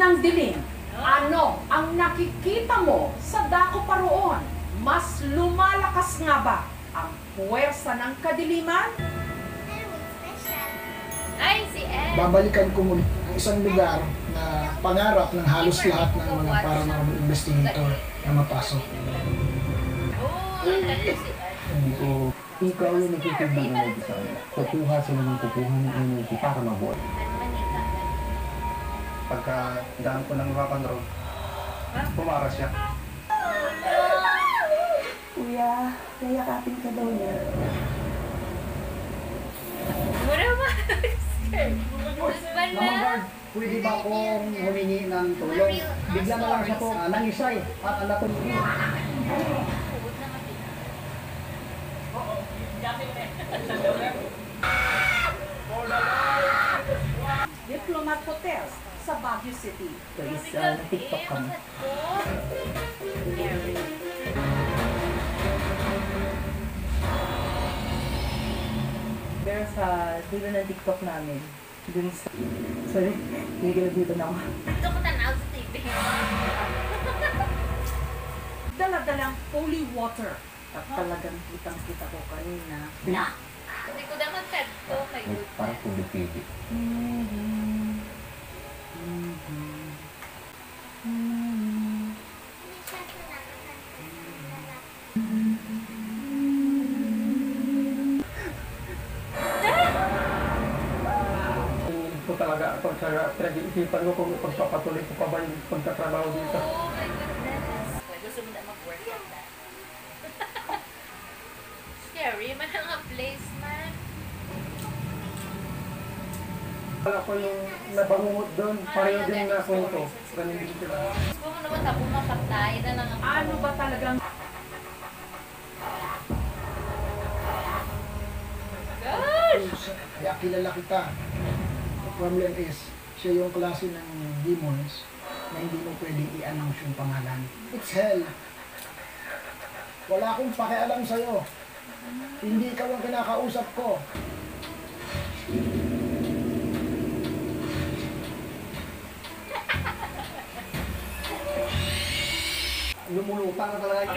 Ng dilim, ano ang nakikita mo sa dako paroon? Mas lumalakas nga ba ang puwersa ng kadiliman? Ay, si Ed! Babalikan ko muli ang isang lugar na pangarap ng halos lahat ng mga paranormal investigator na mapasok. Hindi ko, ikaw yung nagtitib ng energy sa kanila. Kukuha sila ng kukuha ng energy para mabuhay. Pagka daan ko ng rock and roll, pumaras siya. Kuya, yayakapin ka daw niya. Mura ba? Mama guard, pwede ba akong humingi ng tulong? Bigla na lang siya po nangisay at anak ko niya. Diplomat Hotels sa Baguio City. So is TikTok kami. Pero sa dulo ng TikTok namin, dun sa... Sorry, hindi ka dito na ako. Ito ko tanaw sa TV. Dala-dalang holy water. At talagang kitang-kita ko kanina. Hindi ko dapat cut ko. May good. Parang pumipili. Ito talaga ako sa pinag-iisipan ko kung pagpapatuloy ko pa ba yung pagtatrabaho dito. Oh my goodness. Gusto mo na mag-work yan na. Scary man ang place man. Wala ko yung nabangungot doon, pareho din na kwento. Ganun din sila. Gusto mo naman tapos mapatay na lang ako. Ano ba talagang Gosh! Kaya kilala kita. The problem is, siya yung klase ng demons na hindi mo pwedeng i-announce yung pangalan. It's hell. Wala akong pakialam sa'yo. Hindi ikaw ang kinakausap ko. Lumulupa na talaga.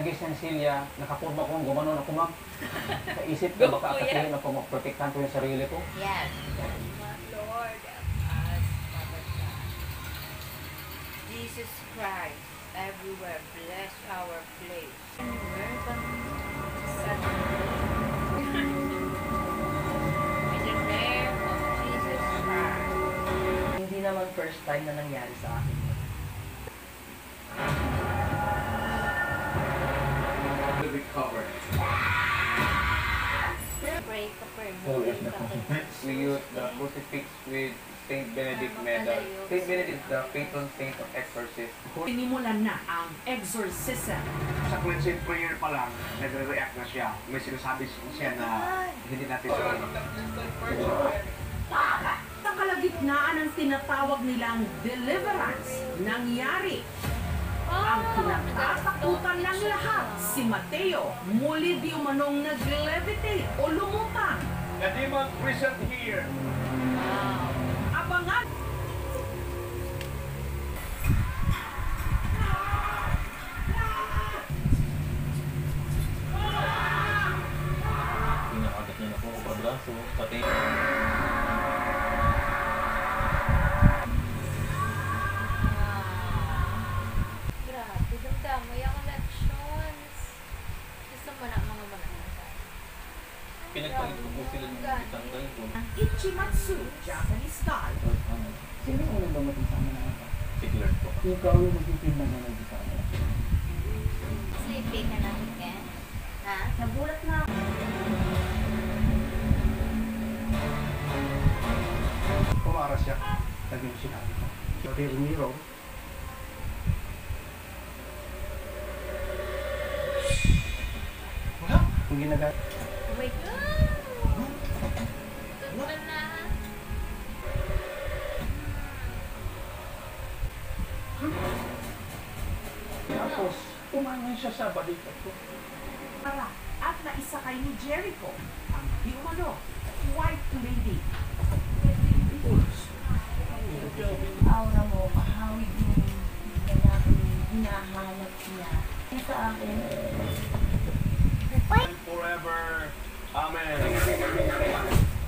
Nag-Cecilia, nakapurma kong gumanon ako ma'am. Sa isip ko, baka atakihin ako, magprotektahan ko yung sarili ko. Yes. Lord of us, Father God. Jesus Christ, everywhere, bless our place. Where time na nangyari sa akin. Pray ka per Always na crucifix. We use the crucifix with Saint Benedict medal. Saint Benedict is the patron saint of exorcists. Sinimulan na ang exorcism. Sa cleansing prayer pa lang, nagre-react na siya. May sinasabi siya na hindi natin siya. Sa kalagitnaan ng tinatawag nilang deliverance, nangyari ang kinatatakutan ng lahat. Si Mateo, muli di umanong nag-levitate o lumutang. The demon present here. Abangan! Pinakagat niya na po ako pabraso, pati Grabe, damdamoy ang elections. Gusto mo na mga mananasa. pinagpalit ko po sila ng itanggal ko. Ichimatsu, Japanese style. Sino yung unang dumating sa amin na ito? Si Clark po. Ikaw yung nagtitinda na nandito sa amin. Sleepy ka na, Ken? Ha? Nagulat na ako. Pumara siya. Sabi mo sinabi ko. Pero Miro, wala. Kung ginagamit. Wait. Tutuan na. Tapos, umangan siya sa balikat ko. Para at naisakay ni Jericho, ang Humano, White Lady. Aura mo, kahawig mo yung lalaki hinahanap niya. Kaya sa akin, Forever. Amen.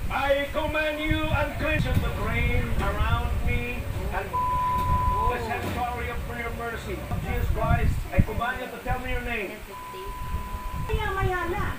I command you unclean the rain around me and the sanctuary of your mercy. Jesus Christ, I command you to tell me your name. Maya-maya lang,